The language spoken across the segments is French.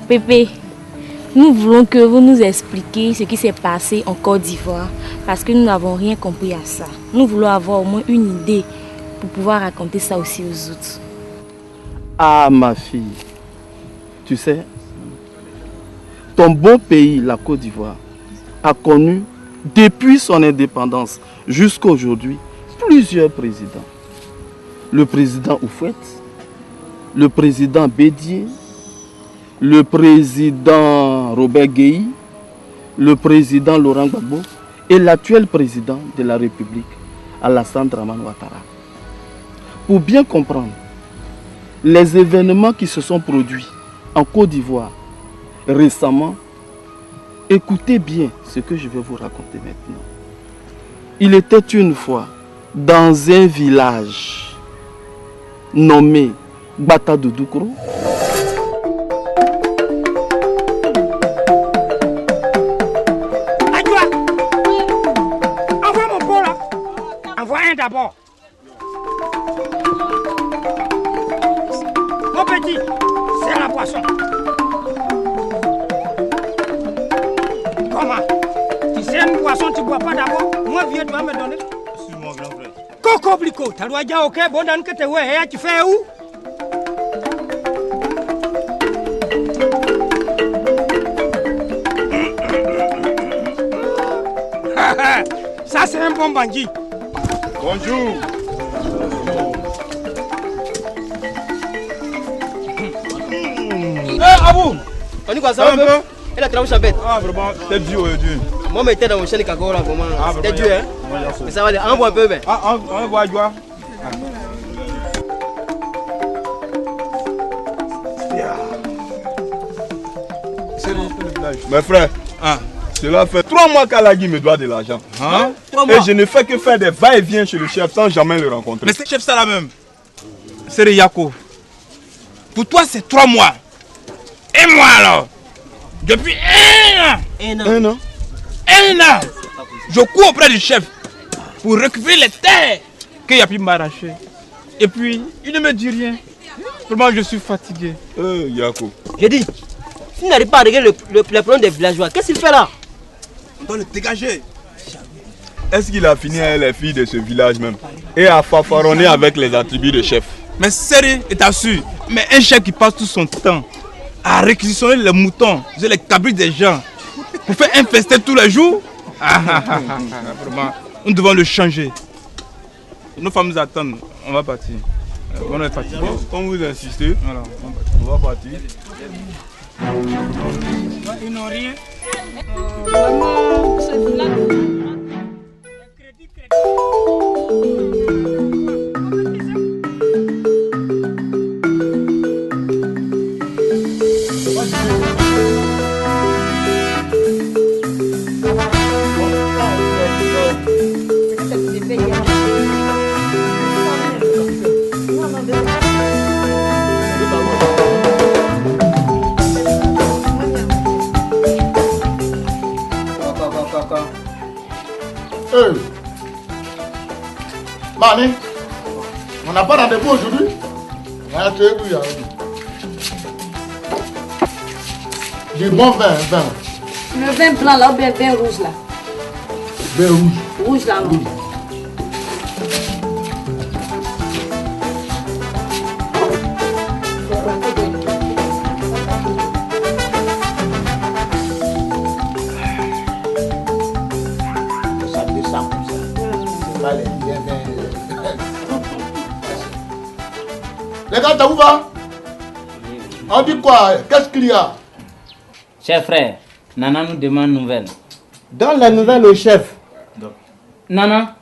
Pépé, nous voulons que vous nous expliquiez ce qui s'est passé en Côte d'Ivoire parce que nous n'avons rien compris à ça. Nous voulons avoir au moins une idée pour pouvoir raconter ça aussi aux autres. Ah ma fille, tu sais, ton bon pays, la Côte d'Ivoire, a connu depuis son indépendance jusqu'à aujourd'hui plusieurs présidents. Le président Houphouët, le président Bédié, le président Robert Guéhi, le président Laurent Gbagbo et l'actuel président de la République, Alassane Dramane Ouattara. Pour bien comprendre les événements qui se sont produits en Côte d'Ivoire récemment, écoutez bien ce que je vais vous raconter maintenant. Il était une fois dans un village nommé Batadoudoukourou. Adjoua, envoie mon pot là. Envoie un d'abord. Mon petit, c'est la poisson. Comment? Tu sais une poisson, tu bois pas d'abord? Moi, vieux, tu vas me donner. Excuse-moi, grand frère. Coco Blico, tu dois dire ok, bon, dans que tu es, tu fais où? Ça, c'est un bon bandit. Bonjour. Abou, on dit quoi ça un peu? Et la travail champêtre. Ah vraiment, t'es dur aujourd'hui. Moi je m'étais dans mon chaîne Kakao là, vraiment. C'était dur hein. Mais ça va aller, envoie un peu ben. Ah, on va Adjoua. Mes frères, cela fait 3 mois qu'Alagui me doit de l'argent. Hein? Et je ne fais que faire des va-et-vient chez le chef sans jamais le rencontrer. Mais c'est chef ça là même. C'est Yako. Pour toi c'est 3 mois. Et moi alors? Depuis 1 an. Un an. Je cours auprès du chef pour récupérer les terres qu'il a pu m'arracher. Et puis il ne me dit rien. Vraiment je suis fatigué. Yako. J'ai dit, s'il n'arrive pas à régler le problème des villageois, qu'est-ce qu'il fait là? On doit le dégager. Est-ce qu'il a fini avec les filles de ce village même et a fanfaronné avec les attributs de chef? Mais sérieux, et t'as su, mais un chef qui passe tout son temps à réquisitionner les moutons, les cabrites des gens, pour faire un festin tous les jours, vraiment, nous devons le changer. Nos femmes nous attendent, on va partir. On est fatigué. Bon, comme vous insistez, voilà, on va partir. Ils n'ont rien. Mani, on n'a pas rendez-vous aujourd'hui? Du bon vin. Le vin blanc là ou bien vin rouge là? Vin rouge. Rouge là, oui. Les gars, t'as où va? On dit quoi? Qu'est-ce qu'il y a? Cher frère, Nana nous demande nouvelles. Donne la nouvelle au chef. Nana,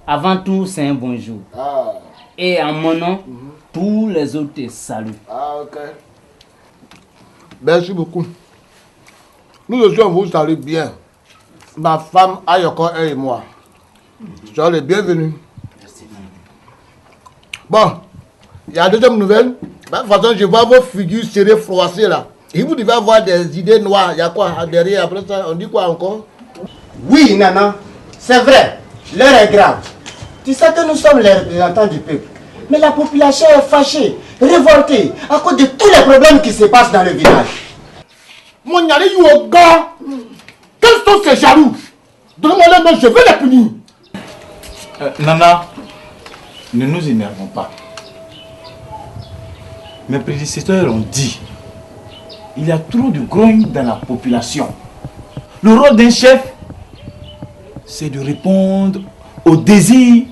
avant tout, c'est un bonjour. Et en mon nom, tous les autres te saluent. Ah, ok. Merci beaucoup. Nous aussi, on vous salue bien. Ma femme, Ayoko et moi. Soyez les bienvenus. Bon, il y a deuxième nouvelle. De toute façon, je vois vos figures serrées, froissées là. Et vous devez avoir des idées noires. Il y a quoi derrière? Après ça, on dit quoi encore? Oui, Nana, c'est vrai. L'heure est grave. Tu sais que nous sommes les représentants du peuple. Mais la population est fâchée, révoltée, à cause de tous les problèmes qui se passent dans le village. Mon Nyali au gars. Quels sont ces jaloux? Donnez-moi les mains, je vais les punir. Nana, ne nous énervons pas. Mes prédécesseurs ont dit, il y a trop de grogne dans la population. Le rôle d'un chef, c'est de répondre aux désirs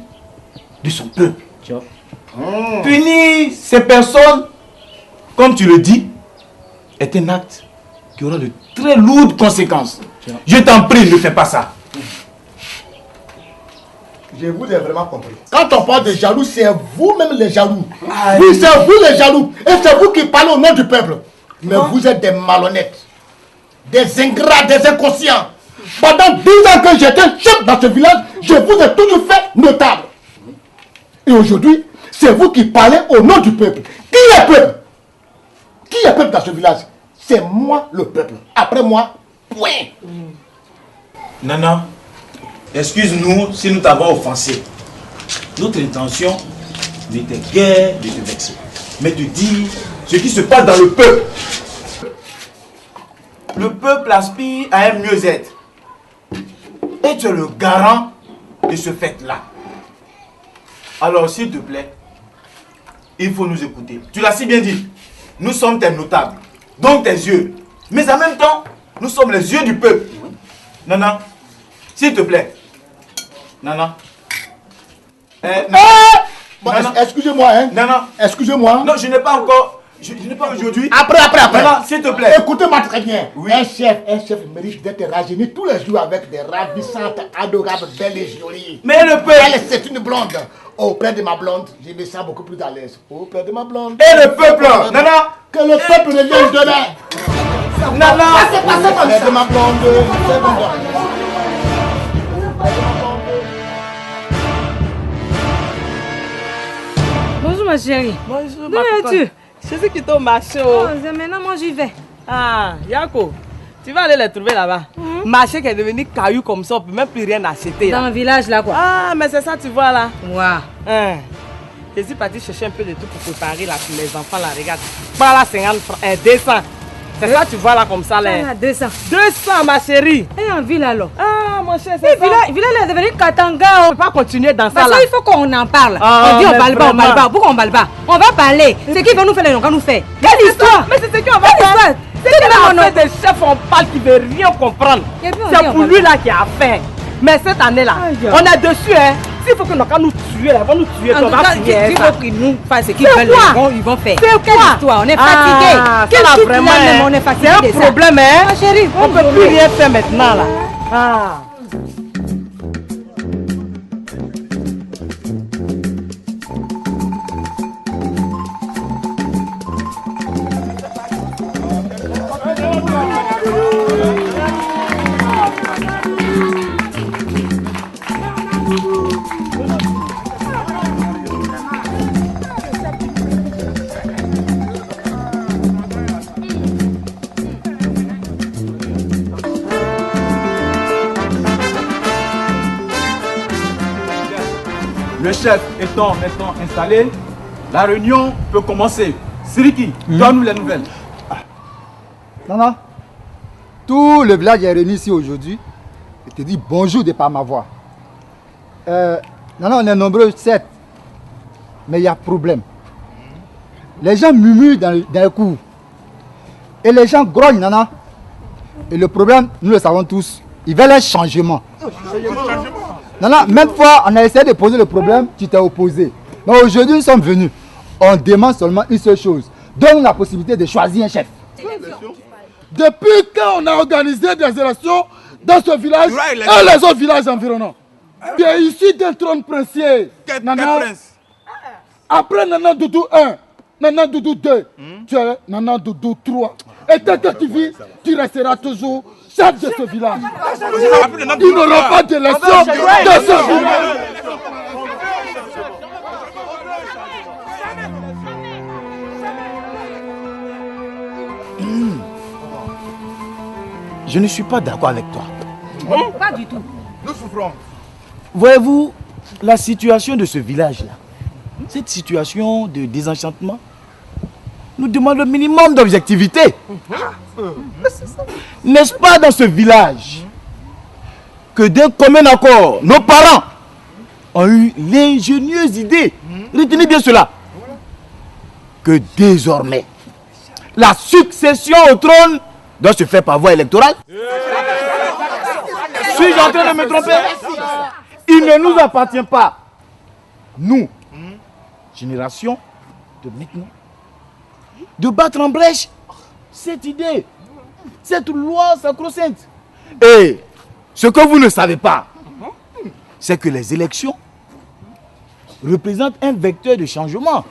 de son peuple. Punir ces personnes, comme tu le dis, est un acte qui aura de très lourdes conséquences. Je t'en prie, ne fais pas ça. Je vous ai vraiment compris. Quand on parle de jaloux, c'est vous-même les jaloux. Oui, c'est vous les jaloux. Et c'est vous qui parlez au nom du peuple. Mais vous êtes des malhonnêtes, des ingrats, des inconscients. Pendant 10 ans que j'étais chef dans ce village, je vous ai toujours fait notable. Et aujourd'hui, c'est vous qui parlez au nom du peuple. Qui est peuple? Qui est peuple dans ce village? C'est moi le peuple. Après moi, point. Nana, excuse-nous si nous t'avons offensé. Notre intention n'était guère de te vexer, mais de dire ce qui se passe dans le peuple. Le peuple aspire à un mieux-être. Et tu es le garant de ce fait-là. Alors, s'il te plaît, il faut nous écouter. Tu l'as si bien dit. Nous sommes tes notables, donc tes yeux. Mais en même temps, nous sommes les yeux du peuple. Nana, s'il te plaît. Nana. Excusez-moi, hein. Nana. Excusez-moi. Non, je n'ai pas encore. Je n'ai pas aujourd'hui. Après. Nana, s'il te plaît. Écoutez-moi très bien. Oui. Un chef mérite d'être rajeuni tous les jours avec des ravissantes, adorables, belles et jolies. Mais le peuple. Elle, c'est une blonde. Auprès de ma blonde, je me sens beaucoup plus à l'aise. Auprès de ma blonde. Et le peuple, Nana. Que le peuple revienne demain. Nana. Passez comme ça. Auprès de ma blonde. C'est bon. Bonjour ma chérie. Bonjour ma copine. Je sais qu'ils t'ont marché. Oh, maintenant moi j'y vais. Ah, Yako, tu vas aller les trouver là-bas. Marché qui est devenu caillou comme ça, on ne peut même plus rien acheter. Dans le village là quoi. Ah, mais c'est ça tu vois là. Waouh. Je suis parti chercher un peu de tout pour préparer là pour les enfants là, regarde. Par là 50 francs, 200. C'est ça tu vois là comme ça là. 200. 200 ma chérie. Et en ville alors. Ah mon cher, c'est ça. Village est devenu Katanga. On ne peut pas continuer dans ça Parce là. qu'il faut qu'on en parle. Ah, on dit on parle pas. Pourquoi on parle pas? On va parler. C'est qui va nous faire les noms qu'on nous fait. Quelle histoire? Mais c'est ce qu'on va faire. C'est que la fait des chefs on parle qui ne veut rien comprendre. C'est pour lui là qui a fait. Mais cette année là, on est dessus hein. S'il faut que nous tuer là, ils vont nous tuer. En tout cas, il faut qu'ils nous fassent ce qu'ils veulent. Ils vont faire. C'est quoi? Histoire? On est fatigué. Quel vraiment on est fatigué. C'est un problème hein. Ma chérie, on ne peut plus rien faire maintenant là. Le chef étant maintenant installé, la réunion peut commencer. Siriki, donne-nous les nouvelles. Nana, tout le village est réuni ici aujourd'hui. Je te dis bonjour de par ma voix. Nana, on est nombreux, certes, mais il y a problème. Les gens murmurent dans les cours. Et les gens grognent, Nana. Et le problème, nous le savons tous, ils veulent un changement. Nana, même fois, on a essayé de poser le problème, tu t'es opposé. Mais aujourd'hui, nous sommes venus. On demande seulement une seule chose. Donne la possibilité de choisir un chef. Depuis quand on a organisé des élections dans ce village et les autres villages environnants? Tu es issu d'un trône princier. Nana. Après Nana Doudou 1, Nana Doudou 2, tu es Nana Doudou 3. Et tant que tu vis, tu resteras toujours chef de ce village. Il n'y aura pas d'élection dans ce village. Je ne suis pas d'accord avec toi. Pas du tout. Nous souffrons. Voyez-vous, la situation de ce village-là, cette situation de désenchantement, nous demande le minimum d'objectivité. N'est-ce pas dans ce village que d'un commun accord, nos parents ont eu l'ingénieuse idée, retenez bien cela, que désormais, la succession au trône doit se faire par voie électorale? Suis-je en train de me tromper? Il ne nous appartient pas, nous, génération de maintenant, de battre en brèche cette idée, cette loi sacro-sainte. Et ce que vous ne savez pas, c'est que les élections représentent un vecteur de changement.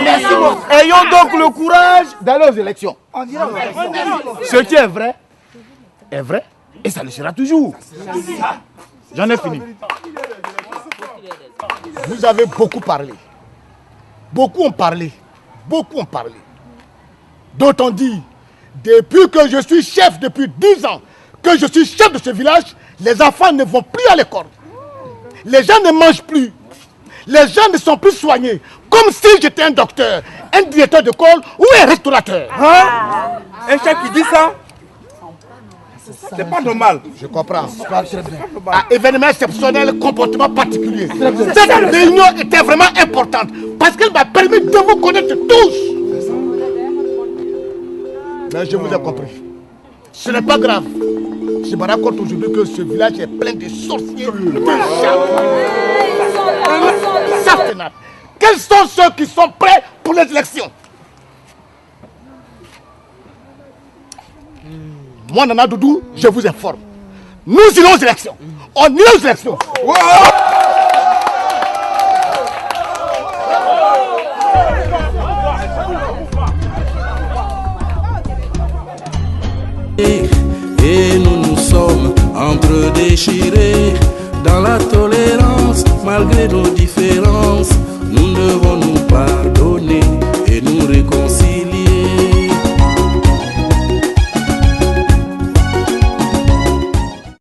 Merci beaucoup. Ayons donc le courage d'aller aux élections. Ce qui est vrai et ça le sera toujours. J'en ai fini. Vous avez beaucoup parlé. Beaucoup ont parlé. Beaucoup ont parlé. D'autres ont dit, depuis que je suis chef, depuis 10 ans, que je suis chef de ce village, les enfants ne vont plus à l'école. Les gens ne mangent plus. Les gens ne sont plus soignés. Comme si j'étais un docteur, un directeur d'école ou un restaurateur. Hein? Un chef qui dit ça? C'est pas normal. Je comprends. À événement exceptionnel, comportement particulier. Cette réunion était vraiment importante parce qu'elle m'a permis de vous connaître tous. Mais je vous ai compris. Ce n'est pas grave. Je me rends compte aujourd'hui que ce village est plein de sorciers, de charlatans. Quels sont ceux qui sont prêts pour les élections? Moi, Nana Doudou, je vous informe. Nous irons aux élections. On ira aux élections. Et nous sommes entre déchirés dans la tolérance malgré nos différences.